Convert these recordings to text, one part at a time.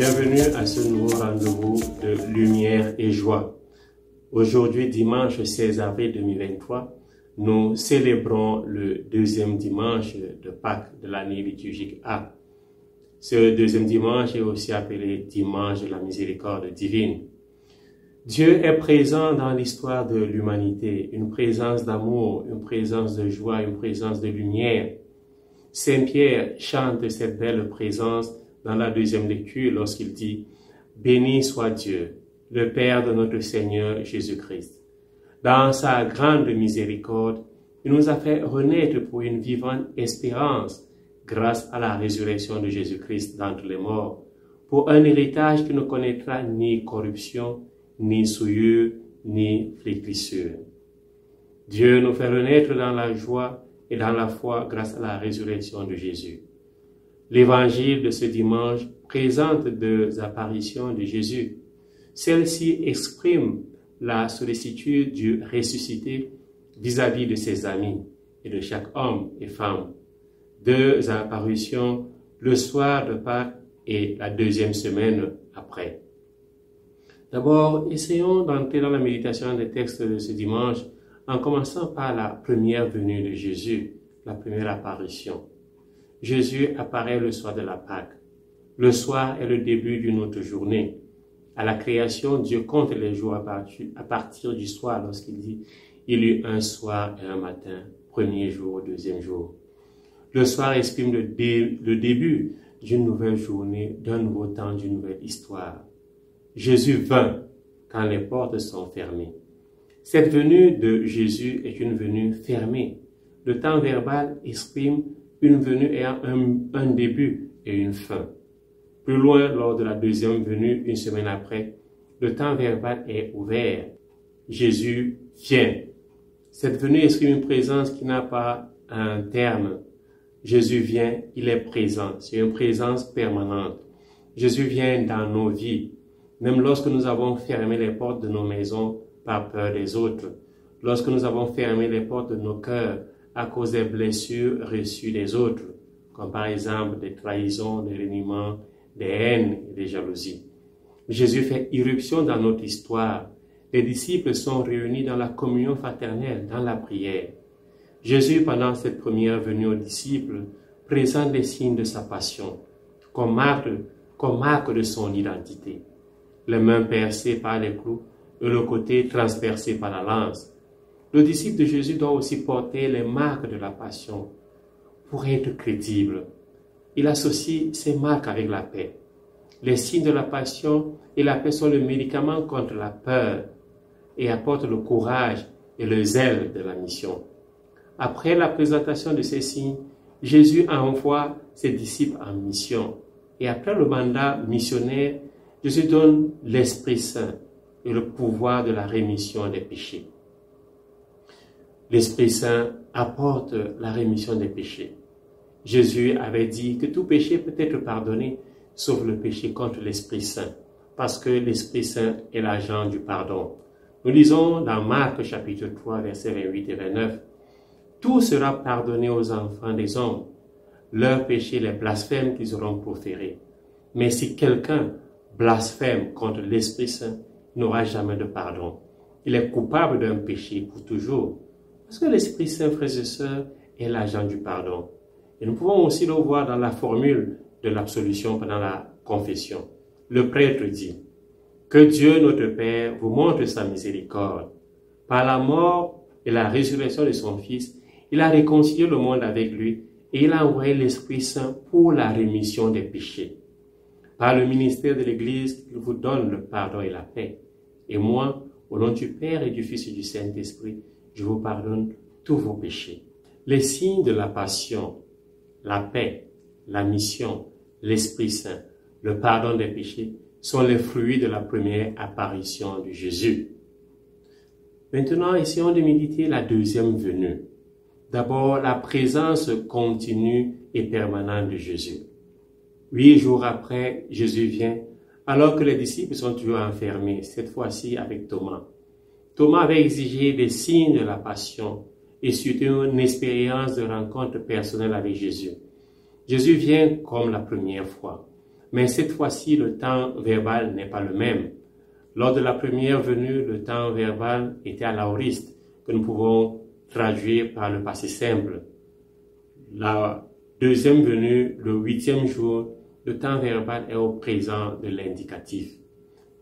Bienvenue à ce nouveau rendez-vous de lumière et joie. Aujourd'hui, dimanche 16 avril 2023, nous célébrons le deuxième dimanche de Pâques de l'année liturgique A. Ce deuxième dimanche est aussi appelé dimanche de la miséricorde divine. Dieu est présent dans l'histoire de l'humanité, une présence d'amour, une présence de joie, une présence de lumière. Saint Pierre chante cette belle présence dans la deuxième lecture lorsqu'il dit « Béni soit Dieu, le Père de notre Seigneur Jésus-Christ. Dans sa grande miséricorde, il nous a fait renaître pour une vivante espérance grâce à la résurrection de Jésus-Christ d'entre les morts, pour un héritage qui ne connaîtra ni corruption, ni souillure, ni flétrissure. Dieu nous fait renaître dans la joie et dans la foi grâce à la résurrection de Jésus. L'évangile de ce dimanche présente deux apparitions de Jésus. Celle-ci exprime la sollicitude du ressuscité vis-à-vis de ses amis et de chaque homme et femme. Deux apparitions le soir de Pâques et la deuxième semaine après. D'abord, essayons d'entrer dans la méditation des textes de ce dimanche en commençant par la première venue de Jésus, la première apparition. Jésus apparaît le soir de la Pâque. Le soir est le début d'une autre journée. À la création, Dieu compte les jours à partir du soir lorsqu'il dit « Il y eut un soir et un matin, premier jour, deuxième jour ». Le soir exprime le début d'une nouvelle journée, d'un nouveau temps, d'une nouvelle histoire. Jésus vint quand les portes sont fermées. Cette venue de Jésus est une venue fermée. Le temps verbal exprime une venue ayant un début et une fin. Plus loin, lors de la deuxième venue, une semaine après, le temps verbal est ouvert. Jésus vient. Cette venue exprime une présence qui n'a pas un terme. Jésus vient, il est présent. C'est une présence permanente. Jésus vient dans nos vies. Même lorsque nous avons fermé les portes de nos maisons par peur des autres, lorsque nous avons fermé les portes de nos cœurs à cause des blessures reçues des autres, comme par exemple des trahisons, des reniements, des haines et des jalousies. Jésus fait irruption dans notre histoire. Les disciples sont réunis dans la communion fraternelle, dans la prière. Jésus, pendant cette première venue aux disciples, présente les signes de sa passion, comme marque de son identité. Les mains percées par les clous et le côté transpercé par la lance. Le disciple de Jésus doit aussi porter les marques de la passion pour être crédible. Il associe ces marques avec la paix. Les signes de la passion et la paix sont le médicament contre la peur et apportent le courage et le zèle de la mission. Après la présentation de ces signes, Jésus envoie ses disciples en mission. Et après le mandat missionnaire, Jésus donne l'Esprit Saint et le pouvoir de la rémission des péchés. L'Esprit Saint apporte la rémission des péchés. Jésus avait dit que tout péché peut être pardonné, sauf le péché contre l'Esprit Saint, parce que l'Esprit Saint est l'agent du pardon. Nous lisons dans Marc chapitre 3, versets 28 et 29, « Tout sera pardonné aux enfants des hommes, leurs péchés, les blasphèmes qu'ils auront proférés. Mais si quelqu'un blasphème contre l'Esprit Saint, il n'aura jamais de pardon. Il est coupable d'un péché pour toujours. » Parce que l'Esprit Saint, frères et sœurs, est l'agent du pardon. Et nous pouvons aussi le voir dans la formule de l'absolution pendant la confession. Le prêtre dit « Que Dieu notre Père vous montre sa miséricorde. Par la mort et la résurrection de son Fils, il a réconcilié le monde avec lui et il a envoyé l'Esprit Saint pour la rémission des péchés. Par le ministère de l'Église, il vous donne le pardon et la paix. Et moi, au nom du Père et du Fils et du Saint-Esprit, je vous pardonne tous vos péchés. » Les signes de la passion, la paix, la mission, l'Esprit Saint, le pardon des péchés sont les fruits de la première apparition de Jésus. Maintenant, essayons de méditer la deuxième venue. D'abord, la présence continue et permanente de Jésus. 8 jours après, Jésus vient, alors que les disciples sont toujours enfermés, cette fois-ci avec Thomas. Thomas avait exigé des signes de la passion et surtout une expérience de rencontre personnelle avec Jésus. Jésus vient comme la première fois. Mais cette fois-ci, le temps verbal n'est pas le même. Lors de la première venue, le temps verbal était à l'aoriste, que nous pouvons traduire par le passé simple. La deuxième venue, le 8e jour, le temps verbal est au présent de l'indicatif.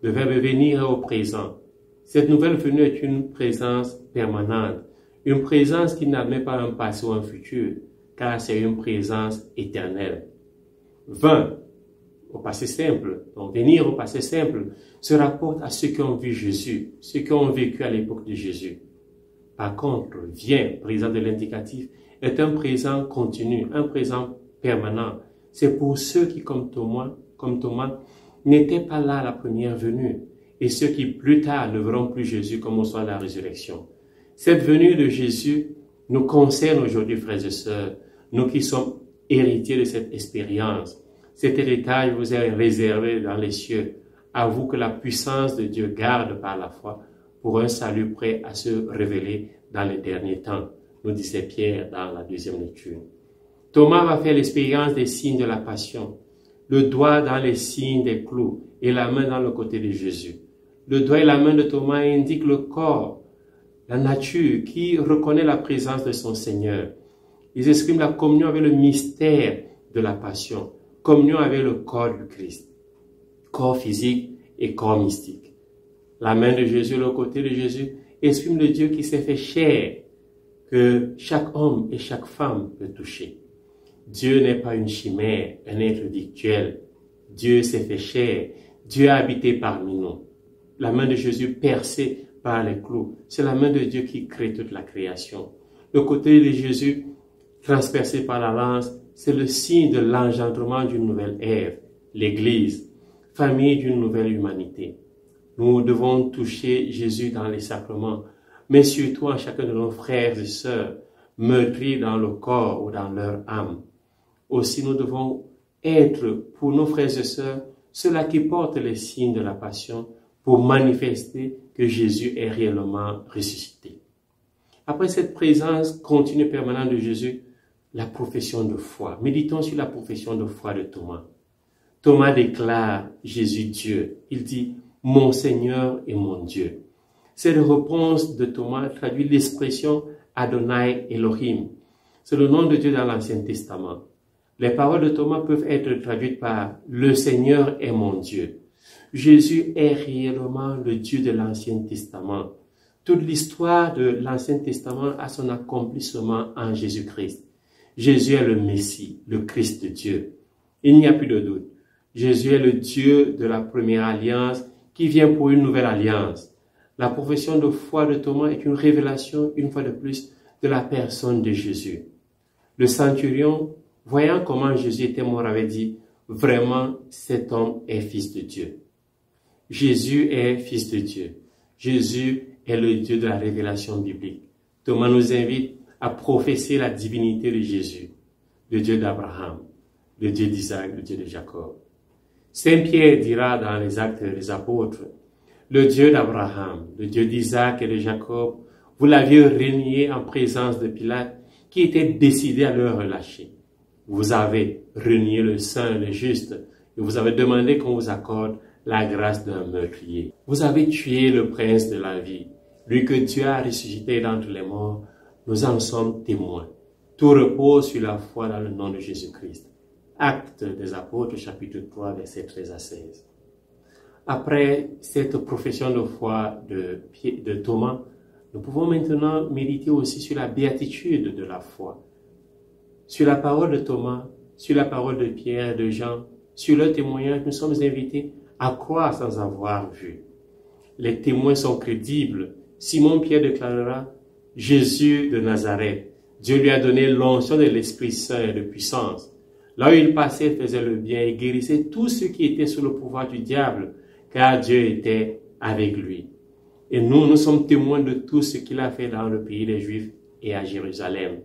Le verbe venir est au présent. Cette nouvelle venue est une présence permanente, une présence qui n'admet pas un passé ou un futur, car c'est une présence éternelle. 20, au passé simple, donc venir au passé simple, se rapporte à ceux qui ont vu Jésus, ceux qui ont vécu à l'époque de Jésus. Par contre, vient, présent de l'indicatif, est un présent continu, un présent permanent. C'est pour ceux qui, comme Thomas, n'étaient pas là à la première venue, et ceux qui plus tard ne verront plus Jésus comme au soir de la résurrection. Cette venue de Jésus nous concerne aujourd'hui, frères et sœurs, nous qui sommes héritiers de cette expérience. Cet héritage vous est réservé dans les cieux, à vous que la puissance de Dieu garde par la foi pour un salut prêt à se révéler dans les derniers temps, nous disait Pierre dans la deuxième lecture. Thomas va faire l'expérience des signes de la passion, le doigt dans les signes des clous et la main dans le côté de Jésus. Le doigt et la main de Thomas indiquent le corps, la nature qui reconnaît la présence de son Seigneur. Ils expriment la communion avec le mystère de la passion, communion avec le corps du Christ, corps physique et corps mystique. La main de Jésus, le côté de Jésus, exprime le Dieu qui s'est fait chair, que chaque homme et chaque femme peut toucher. Dieu n'est pas une chimère, un être virtuel. Dieu s'est fait chair, Dieu a habité parmi nous. La main de Jésus percée par les clous, c'est la main de Dieu qui crée toute la création. Le côté de Jésus, transpercé par la lance, c'est le signe de l'engendrement d'une nouvelle ère, l'Église, famille d'une nouvelle humanité. Nous devons toucher Jésus dans les sacrements, mais surtout en chacun de nos frères et sœurs, meurtris dans le corps ou dans leur âme. Aussi, nous devons être, pour nos frères et sœurs, ceux-là qui portent les signes de la passion pour manifester que Jésus est réellement ressuscité. Après cette présence continue et permanente de Jésus, la profession de foi. Méditons sur la profession de foi de Thomas. Thomas déclare Jésus Dieu. Il dit « Mon Seigneur et mon Dieu ». Cette réponse de Thomas traduit l'expression Adonai Elohim. C'est le nom de Dieu dans l'Ancien Testament. Les paroles de Thomas peuvent être traduites par « Le Seigneur est mon Dieu ». Jésus est réellement le Dieu de l'Ancien Testament. Toute l'histoire de l'Ancien Testament a son accomplissement en Jésus-Christ. Jésus est le Messie, le Christ de Dieu. Il n'y a plus de doute. Jésus est le Dieu de la première alliance qui vient pour une nouvelle alliance. La profession de foi de Thomas est une révélation, une fois de plus, de la personne de Jésus. Le centurion, voyant comment Jésus était mort, avait dit « Vraiment, cet homme est fils de Dieu ». Jésus est fils de Dieu. Jésus est le Dieu de la révélation biblique. Thomas nous invite à professer la divinité de Jésus, le Dieu d'Abraham, le Dieu d'Isaac, le Dieu de Jacob. Saint Pierre dira dans les Actes des Apôtres, le Dieu d'Abraham, le Dieu d'Isaac et de Jacob, vous l'aviez renié en présence de Pilate, qui était décidé à le relâcher. Vous avez renié le saint, le juste, et vous avez demandé qu'on vous accorde la grâce d'un meurtrier. Vous avez tué le prince de la vie, lui que Dieu a ressuscité d'entre les morts. Nous en sommes témoins. Tout repose sur la foi dans le nom de Jésus-Christ. Actes des Apôtres, chapitre 3, versets 13 à 16. Après cette profession de foi de Thomas, nous pouvons maintenant méditer aussi sur la béatitude de la foi, sur la parole de Thomas, sur la parole de Pierre, de Jean, sur leur témoignage. Nous sommes invités à croire sans avoir vu. Les témoins sont crédibles. Simon-Pierre déclarera « Jésus de Nazareth, Dieu lui a donné l'onction de l'Esprit Saint et de puissance. Là où il passait, il faisait le bien et guérissait tous ceux qui étaient sous le pouvoir du diable, car Dieu était avec lui. » Et nous sommes témoins de tout ce qu'il a fait dans le pays des Juifs et à Jérusalem.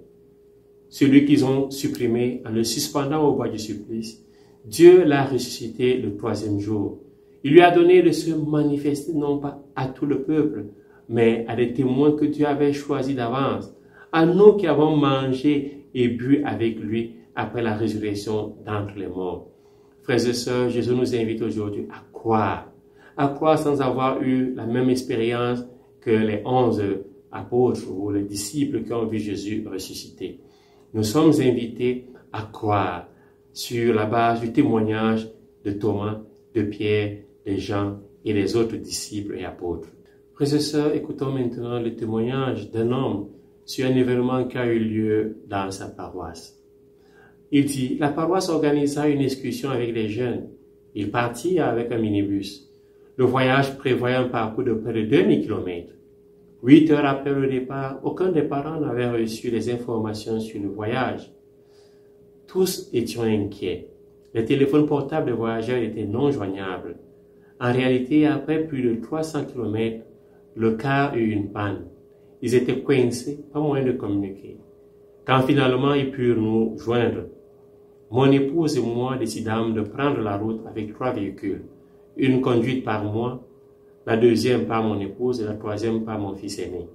Celui qu'ils ont supprimé en le suspendant au bois du supplice, Dieu l'a ressuscité le 3e jour. Il lui a donné de se manifester non pas à tout le peuple, mais à des témoins que Dieu avait choisis d'avance, à nous qui avons mangé et bu avec lui après la résurrection d'entre les morts. Frères et sœurs, Jésus nous invite aujourd'hui à croire. À croire sans avoir eu la même expérience que les 11 apôtres ou les disciples qui ont vu Jésus ressusciter. Nous sommes invités à croire sur la base du témoignage de Thomas, de Pierre, de Jean et les autres disciples et apôtres. Frères et sœurs, écoutons maintenant le témoignage d'un homme sur un événement qui a eu lieu dans sa paroisse. Il dit, la paroisse organisa une excursion avec les jeunes. Ils partirent avec un minibus. Le voyage prévoyait un parcours de près de 2000 km. 8 heures après le départ, aucun des parents n'avait reçu les informations sur le voyage. Tous étions inquiets. Les téléphones portables des voyageurs étaient non joignables. En réalité, après plus de 300 km, le car eut une panne. Ils étaient coincés, pas moyen de communiquer. Quand finalement ils purent nous joindre, mon épouse et moi décidâmes de prendre la route avec 3 véhicules. Une conduite par moi, la deuxième par mon épouse et la troisième par mon fils aîné.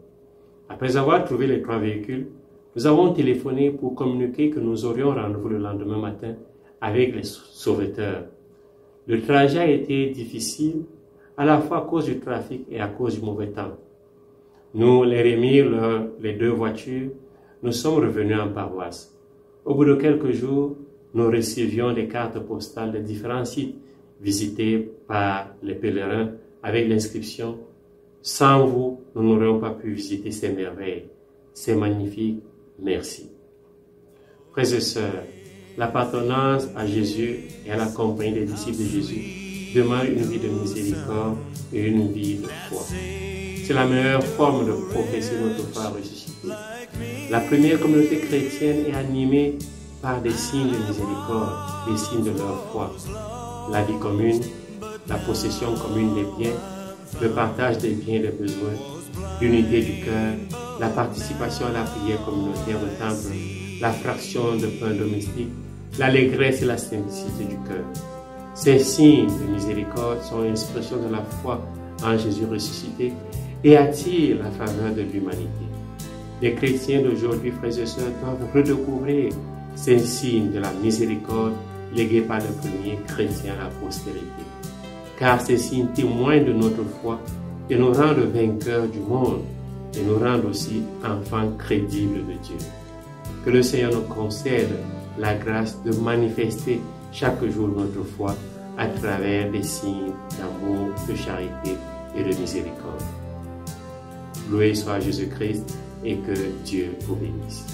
Après avoir trouvé les 3 véhicules, nous avons téléphoné pour communiquer que nous aurions rendez-vous le lendemain matin avec les sauveteurs. Le trajet a été difficile, à la fois à cause du trafic et à cause du mauvais temps. Nous les remîmes les 2 voitures, nous sommes revenus en paroisse. Au bout de quelques jours, nous recevions des cartes postales de différents sites visités par les pèlerins avec l'inscription « Sans vous, nous n'aurions pas pu visiter ces merveilles. C'est magnifique, merci ». Frères et sœurs, l'appartenance à Jésus et à la compagnie des disciples de Jésus demande une vie de miséricorde et une vie de foi. C'est la meilleure forme de professer notre foi ressuscité. La première communauté chrétienne est animée par des signes de miséricorde, des signes de leur foi. La vie commune, la possession commune des biens, le partage des biens et des besoins, l'unité du cœur, la participation à la prière communautaire au temple, la fraction de pain domestique, l'allégresse et la simplicité du cœur. Ces signes de miséricorde sont l'expression de la foi en Jésus ressuscité et attirent la faveur de l'humanité. Les chrétiens d'aujourd'hui, frères et sœurs, doivent redécouvrir ces signes de la miséricorde légués par le premier chrétien à la postérité. Car ces signes témoignent de notre foi et nous rendent vainqueurs du monde et nous rendent aussi enfants crédibles de Dieu. Que le Seigneur nous concède la grâce de manifester chaque jour notre foi à travers des signes d'amour, de charité et de miséricorde. Loué soit Jésus-Christ et que Dieu vous bénisse.